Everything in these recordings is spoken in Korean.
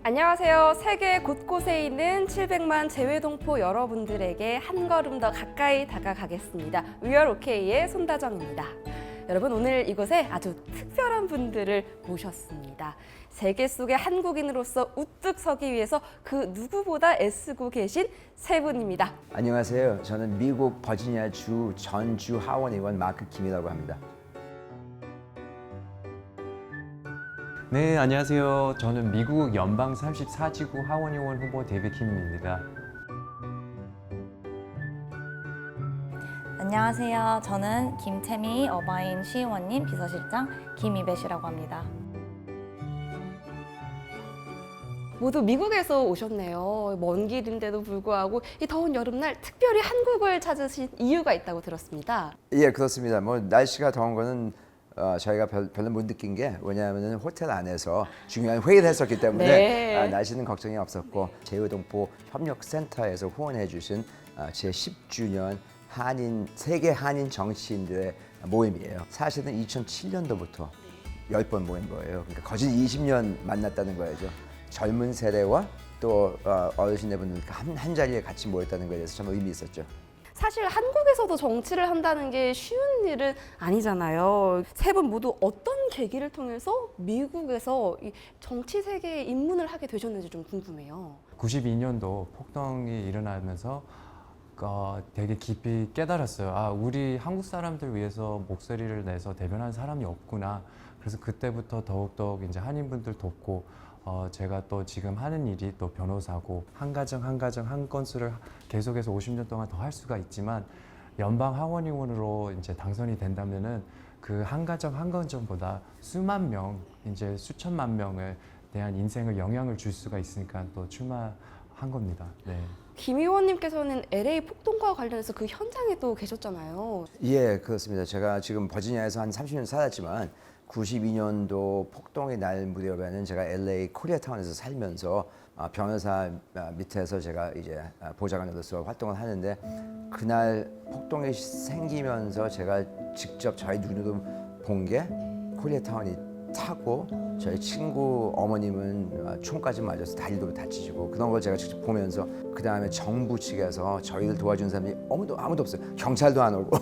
안녕하세요. 세계 곳곳에 있는 700만 재외동포 여러분들에게 한 걸음 더 가까이 다가가겠습니다. We are OK의 손다정입니다. 여러분, 오늘 이곳에 아주 특별한 분들을 모셨습니다. 세계 속의 한국인으로서 우뚝 서기 위해서 그 누구보다 애쓰고 계신 세 분입니다. 안녕하세요. 저는 미국 버지니아주 전주 하원의원 마크 김이라고 합니다. 네, 안녕하세요. 저는 미국 연방 34지구 하원의원 후보 데이빗 킴입니다. 안녕하세요. 저는 김태미 어바인 시의원님 비서실장 김이벳이라고 합니다. 모두 미국에서 오셨네요. 먼 길인데도 불구하고 이 더운 여름날 특별히 한국을 찾으신 이유가 있다고 들었습니다. 예, 그렇습니다. 뭐 날씨가 더운 거는 저희가 별로 못 느낀 게 왜냐하면 호텔 안에서 중요한 회의를 했었기 때문에 네. 날씨는 걱정이 없었고 재외동포 협력센터에서 후원해 주신 제 10주년 세계 한인 정치인들의 모임이에요. 사실은 2007년도부터 10번 모인 거예요. 그러니까 거진 20년 만났다는 거죠. 젊은 세대와 또 어르신들분들 한 자리에 같이 모였다는 거에 대해서 참 의미 있었죠. 사실 한국에서도 정치를 한다는 게 쉬운 일은 아니잖아요. 세 분 모두 어떤 계기를 통해서 미국에서 이 정치 세계에 입문을 하게 되셨는지 좀 궁금해요. 92년도 폭동이 일어나면서 되게 깊이 깨달았어요. 우리 한국 사람들 위해서 목소리를 내서 대변하는 사람이 없구나. 그래서 그때부터 더욱더욱 이제 한인분들 돕고 제가 또 지금 하는 일이 또 변호사고 한 가정 한 건수를 계속해서 50년 동안 더 할 수가 있지만 연방 하원의원으로 이제 당선이 된다면은 그 한 가정 한 건보다 수만 명, 이제 수천만 명에 대한 인생을 영향을 줄 수가 있으니까 또 출마한 겁니다. 네. 김 의원님께서는 LA 폭동과 관련해서 그 현장에 또 계셨잖아요. 예, 그렇습니다. 제가 지금 버지니아에서 한 30년 살았지만 92년도 폭동의 날 무렵에는 제가 LA 코리아타운에서 살면서 변호사 밑에서 제가 이제 보좌관으로서 활동을 하는데 그날 폭동이 생기면서 제가 직접 저희 눈으로 본 게 코리아타운이 타고 저희 친구 어머님은 총까지 맞아서 다리도 다치시고 그런 걸 제가 직접 보면서 그 다음에 정부 측에서 저희를 도와준 사람이 아무도 없어요. 경찰도 안 오고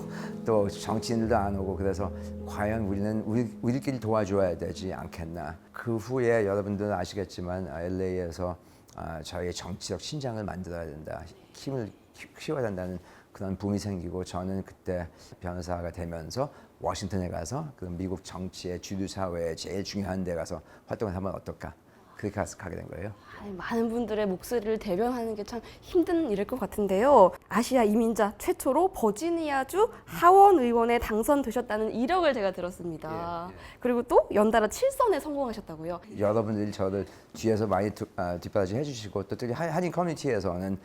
또 정치인들도 안 오고 그래서 과연 우리는 우리끼리 도와줘야 되지 않겠나. 그 후에 여러분들은 아시겠지만 LA에서 저희의 정치적 신장을 만들어야 된다. 힘을 키워야 된다는 그런 붐이 생기고 저는 그때 변호사가 되면서 워싱턴에 가서 그 미국 정치의 주류 사회에 제일 중요한 데 가서 활동을 하면 어떨까 그렇게 가게 된 거예요. 많은 분들의 목소리를 대변하는 게 참 힘든 일일 것 같은데요. 아시아 이민자 최초로 버지니아주 하원 의원에 당선되셨다는 이력을 제가 들었습니다. 예. 그리고 또 연달아 7선에 성공하셨다고요. 여러분들이 저를 뒤에서 많이 뒷받침 해주시고 또 특히 한인 커뮤니티에서는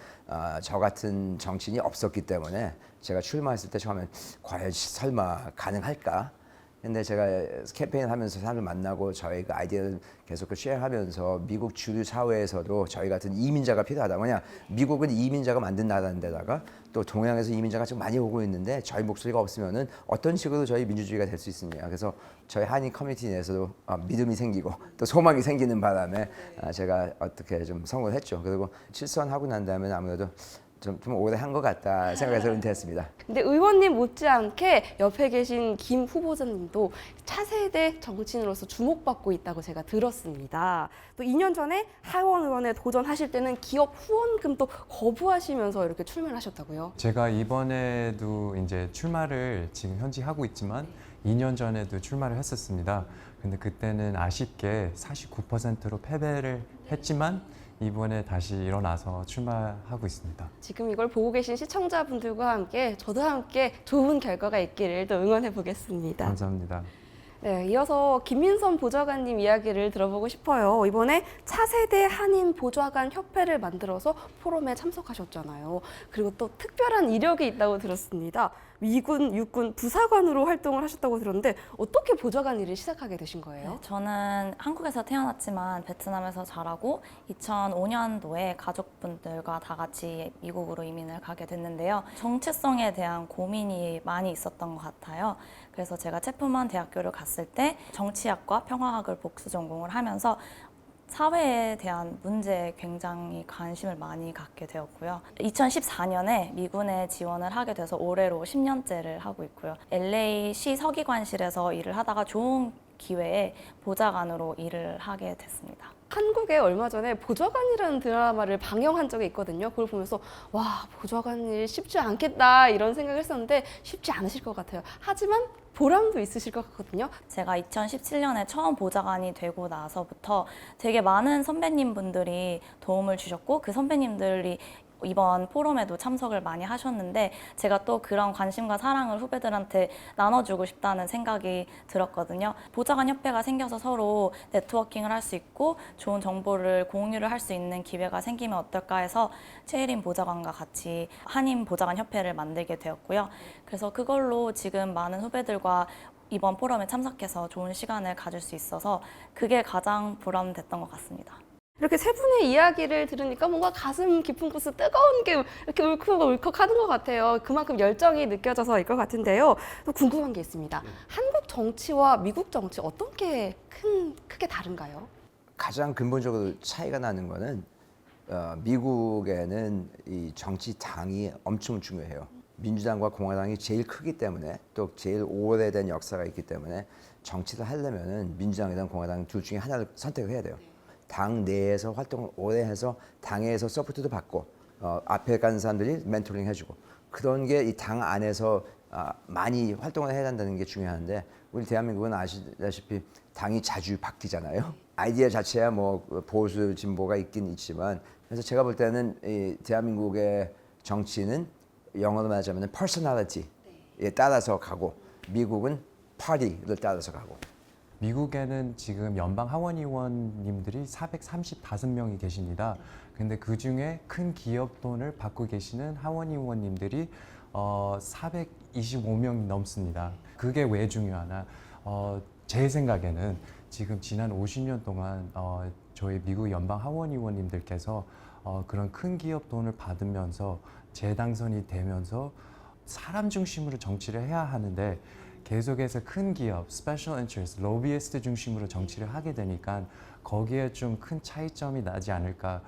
저 같은 정치인이 없었기 때문에 제가 출마했을 때 처음엔 과연 설마 가능할까? 근데 제가 캠페인 하면서 사람을 만나고 저희 그 아이디어를 계속 쉐어하면서 미국 주류 사회에서도 저희 같은 이민자가 필요하다. 뭐냐, 미국은 이민자가 만든 나라인 데다가 또 동양에서 이민자가 좀 많이 오고 있는데 저희 목소리가 없으면은 어떤 식으로 저희 민주주의가 될 수 있느냐. 그래서 저희 한인 커뮤니티 내에서도 믿음이 생기고 또 소망이 생기는 바람에 제가 어떻게 좀 성공을 했죠. 그리고 7선 하고 난 다음에 아무래도 좀 오래 한 것 같다 생각해서 은퇴했습니다. 근데 의원님 못지않게 옆에 계신 김 후보자님도 차세대 정치인으로서 주목받고 있다고 제가 들었습니다. 또 2년 전에 하원 의원에 도전하실 때는 기업 후원금도 거부하시면서 이렇게 출마를 하셨다고요? 제가 이번에도 이제 출마를 지금 현재 하고 있지만 2년 전에도 출마를 했었습니다. 근데 그때는 아쉽게 49%로 패배를 했지만 이번에 다시 일어나서 출마하고 있습니다. 지금 이걸 보고 계신 시청자분들과 함께 저도 함께 좋은 결과가 있기를 또 응원해 보겠습니다. 감사합니다. 네, 이어서 김민선 보좌관님 이야기를 들어보고 싶어요. 이번에 차세대 한인 보좌관 협회를 만들어서 포럼에 참석하셨잖아요. 그리고 또 특별한 이력이 있다고 들었습니다. 미군 육군 부사관으로 활동을 하셨다고 들었는데 어떻게 보좌관 일을 시작하게 되신 거예요? 네, 저는 한국에서 태어났지만 베트남에서 자라고 2005년도에 가족분들과 다 같이 미국으로 이민을 가게 됐는데요. 정체성에 대한 고민이 많이 있었던 것 같아요. 그래서 제가 체프먼 대학교를 갔을 때 정치학과 평화학을 복수 전공을 하면서 사회에 대한 문제에 굉장히 관심을 많이 갖게 되었고요. 2014년에 미군에 지원을 하게 돼서 올해로 10년째를 하고 있고요. LA시 서기관실에서 일을 하다가 좋은 기회에 보좌관으로 일을 하게 됐습니다. 한국에 얼마 전에 보좌관이라는 드라마를 방영한 적이 있거든요. 그걸 보면서 와, 보좌관 일 쉽지 않겠다 이런 생각을 했었는데 쉽지 않으실 것 같아요. 하지만 보람도 있으실 것 같거든요. 제가 2017년에 처음 보좌관이 되고 나서부터 되게 많은 선배님 분들이 도움을 주셨고 그 선배님들이 이번 포럼에도 참석을 많이 하셨는데 제가 또 그런 관심과 사랑을 후배들한테 나눠주고 싶다는 생각이 들었거든요. 보좌관 협회가 생겨서 서로 네트워킹을 할 수 있고 좋은 정보를 공유를 할 수 있는 기회가 생기면 어떨까 해서 최혜린 보좌관과 같이 한인 보좌관 협회를 만들게 되었고요. 그래서 그걸로 지금 많은 후배들과 이번 포럼에 참석해서 좋은 시간을 가질 수 있어서 그게 가장 보람됐던 것 같습니다. 이렇게 세 분의 이야기를 들으니까 뭔가 가슴 깊은 곳에 뜨거운 게 이렇게 울컥울컥 하는 것 같아요. 그만큼 열정이 느껴져서일 것 같은데요. 또 궁금한 게 있습니다. 한국 정치와 미국 정치 어떤 게 크게 다른가요? 가장 근본적으로 차이가 나는 거는 미국에는 이 정치당이 엄청 중요해요. 민주당과 공화당이 제일 크기 때문에 또 제일 오래된 역사가 있기 때문에 정치를 하려면은 민주당이든 공화당 둘 중에 하나를 선택을 해야 돼요. 당 내에서 활동을 오래 해서 당에서 서포트도 받고 앞에 가는 사람들이 멘토링 해주고 그런 게 이 당 안에서 많이 활동을 해야 한다는 게 중요한데 우리 대한민국은 아시다시피 당이 자주 바뀌잖아요. 아이디어 자체야 뭐 보수 진보가 있긴 있지만 그래서 제가 볼 때는 이 대한민국의 정치는 영어로 말하자면 퍼스널리티에 따라서 가고 미국은 파티를 따라서 가고 미국에는 지금 연방 하원 의원님들이 435명이 계십니다. 근데 그 중에 큰 기업 돈을 받고 계시는 하원 의원님들이 425명이 넘습니다. 그게 왜 중요하나? 제 생각에는 지금 지난 50년 동안 저희 미국 연방 하원 의원님들께서 그런 큰 기업 돈을 받으면서 재당선이 되면서 사람 중심으로 정치를 해야 하는데 계속해서 큰 기업, 스페셜 인터레스트, 로비스트 중심으로 정치를 하게 되니까 거기에 좀 큰 차이점이 나지 않을까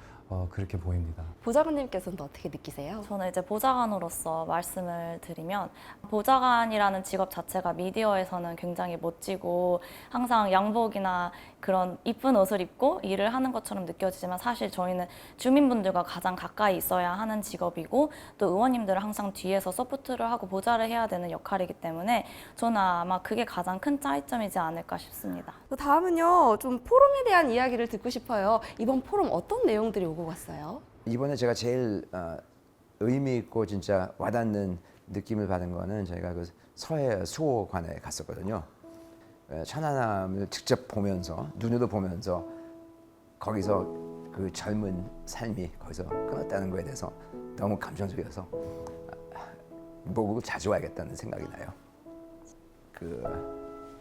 그렇게 보입니다. 보좌관님께서는 또 어떻게 느끼세요? 저는 이제 보좌관으로서 말씀을 드리면 보좌관이라는 직업 자체가 미디어에서는 굉장히 멋지고 항상 양복이나 그런 이쁜 옷을 입고 일을 하는 것처럼 느껴지지만 사실 저희는 주민분들과 가장 가까이 있어야 하는 직업이고 또 의원님들을 항상 뒤에서 서포트를 하고 보좌를 해야 되는 역할이기 때문에 저는 아마 그게 가장 큰 차이점이지 않을까 싶습니다. 또 다음은요, 좀 포럼에 대한 이야기를 듣고 싶어요. 이번 포럼 어떤 내용들이 오고 갔어요? 이번에 제가 제일 의미 있고 진짜 와닿는 느낌을 받은 거는 저희가 그 서해 수호관에 갔었거든요. 천안함을 직접 보면서 눈으로 보면서 거기서 그 젊은 삶이 거기서 끊었다는 거에 대해서 너무 감정적이어서 미국을 자주 와야겠다는 생각이 나요. 그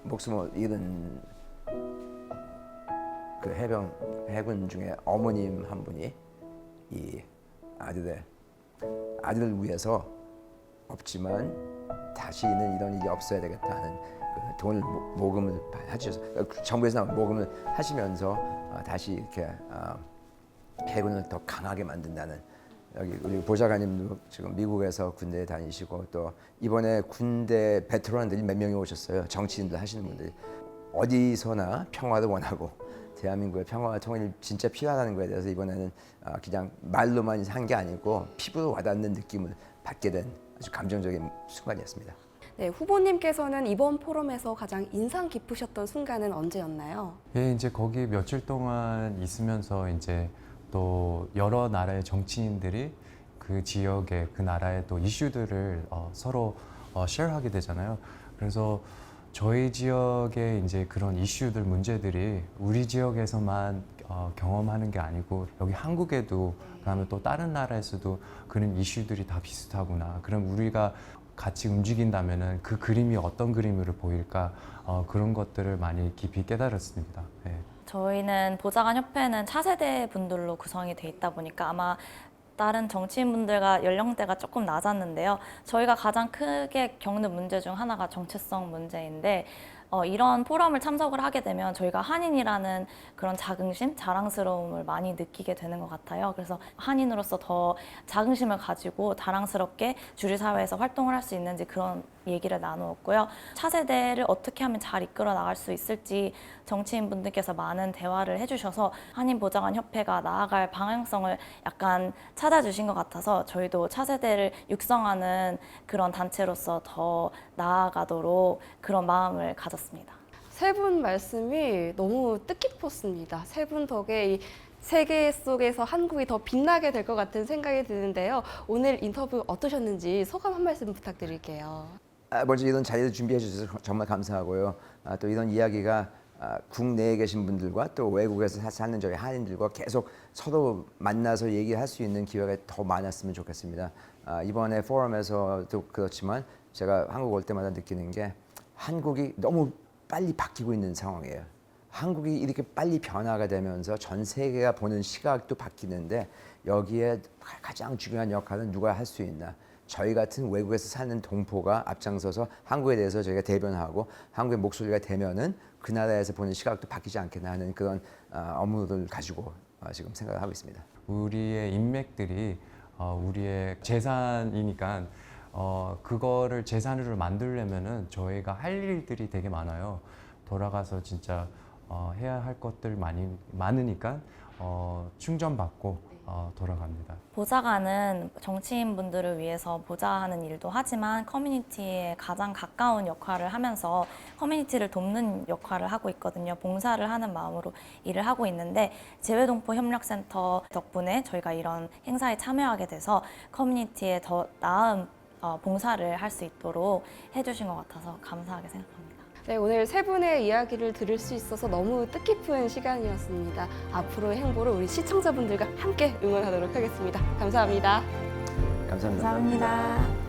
목숨을 잃은 그 해군 중에 어머님 한 분이 이 아들을 위해서 없지만 다시는 이런 일이 없어야 되겠다 하는 그 돈을 모금을 하셔서 정부에서 모금을 하시면서 다시 이렇게 해군을 더 강하게 만든다는 여기 우리 보좌관님도 지금 미국에서 군대에 다니시고 또 이번에 군대 베테랑들이 몇 명이 오셨어요. 정치인들 하시는 분들이 어디서나 평화를 원하고 대한민국의 평화와 통일이 진짜 필요하다는 거에 대해서 이번에는 그냥 말로만 한 게 아니고 피부로 와닿는 느낌을 받게 된 아주 감정적인 순간이었습니다. 네, 후보님께서는 이번 포럼에서 가장 인상 깊으셨던 순간은 언제였나요? 예, 이제 거기 며칠 동안 있으면서 이제 또 여러 나라의 정치인들이 그 지역의 그 나라의 또 이슈들을 서로 쉐어하게 되잖아요. 그래서 저희 지역의 이제 그런 이슈들, 문제들이 우리 지역에서만 경험하는 게 아니고 여기 한국에도 그다음에 또 다른 나라에서도 그런 이슈들이 다 비슷하구나. 그럼 우리가 같이 움직인다면은 그 그림이 어떤 그림으로 보일까 그런 것들을 많이 깊이 깨달았습니다. 네. 저희는 보좌관 협회는 차세대 분들로 구성이 돼 있다 보니까 아마 다른 정치인분들과 연령대가 조금 낮았는데요. 저희가 가장 크게 겪는 문제 중 하나가 정체성 문제인데 이런 포럼을 참석을 하게 되면 저희가 한인이라는 그런 자긍심, 자랑스러움을 많이 느끼게 되는 것 같아요. 그래서 한인으로서 더 자긍심을 가지고 자랑스럽게 주류 사회에서 활동을 할 수 있는지 그런 얘기를 나누었고요. 차세대를 어떻게 하면 잘 이끌어 나갈 수 있을지 정치인분들께서 많은 대화를 해주셔서 한인보장관협회가 나아갈 방향성을 약간 찾아주신 것 같아서 저희도 차세대를 육성하는 그런 단체로서 더 나아가도록 그런 마음을 가졌습니다. 세 분 말씀이 너무 뜻깊었습니다. 세 분 덕에 이 세계 속에서 한국이 더 빛나게 될 것 같은 생각이 드는데요. 오늘 인터뷰 어떠셨는지 소감 한 말씀 부탁드릴게요. 먼저 이런 자리를 준비해 주셔서 정말 감사하고요. 또 이런 이야기가 국내에 계신 분들과 또 외국에서 사는 저희 한인들과 계속 서로 만나서 얘기할 수 있는 기회가 더 많았으면 좋겠습니다. 이번에 포럼에서도 그렇지만 제가 한국 올 때마다 느끼는 게 한국이 너무 빨리 바뀌고 있는 상황이에요. 한국이 이렇게 빨리 변화가 되면서 전 세계가 보는 시각도 바뀌는데 여기에 가장 중요한 역할은 누가 할 수 있나? 저희 같은 외국에서 사는 동포가 앞장서서 한국에 대해서 저희가 대변하고 한국의 목소리가 되면은 그 나라에서 보는 시각도 바뀌지 않겠나 하는 그런 업무를 가지고 지금 생각을 하고 있습니다. 우리의 인맥들이 우리의 재산이니까 그거를 재산으로 만들려면은 저희가 할 일들이 되게 많아요. 돌아가서 진짜 해야 할 것들 많으니까 충전받고 돌아갑니다. 보좌관은 정치인분들을 위해서 보좌하는 일도 하지만 커뮤니티에 가장 가까운 역할을 하면서 커뮤니티를 돕는 역할을 하고 있거든요. 봉사를 하는 마음으로 일을 하고 있는데 재외동포 협력센터 덕분에 저희가 이런 행사에 참여하게 돼서 커뮤니티에 더 나은 봉사를 할 수 있도록 해주신 것 같아서 감사하게 생각합니다. 네, 오늘 세 분의 이야기를 들을 수 있어서 너무 뜻깊은 시간이었습니다. 앞으로의 행보를 우리 시청자분들과 함께 응원하도록 하겠습니다. 감사합니다. 감사합니다. 감사합니다.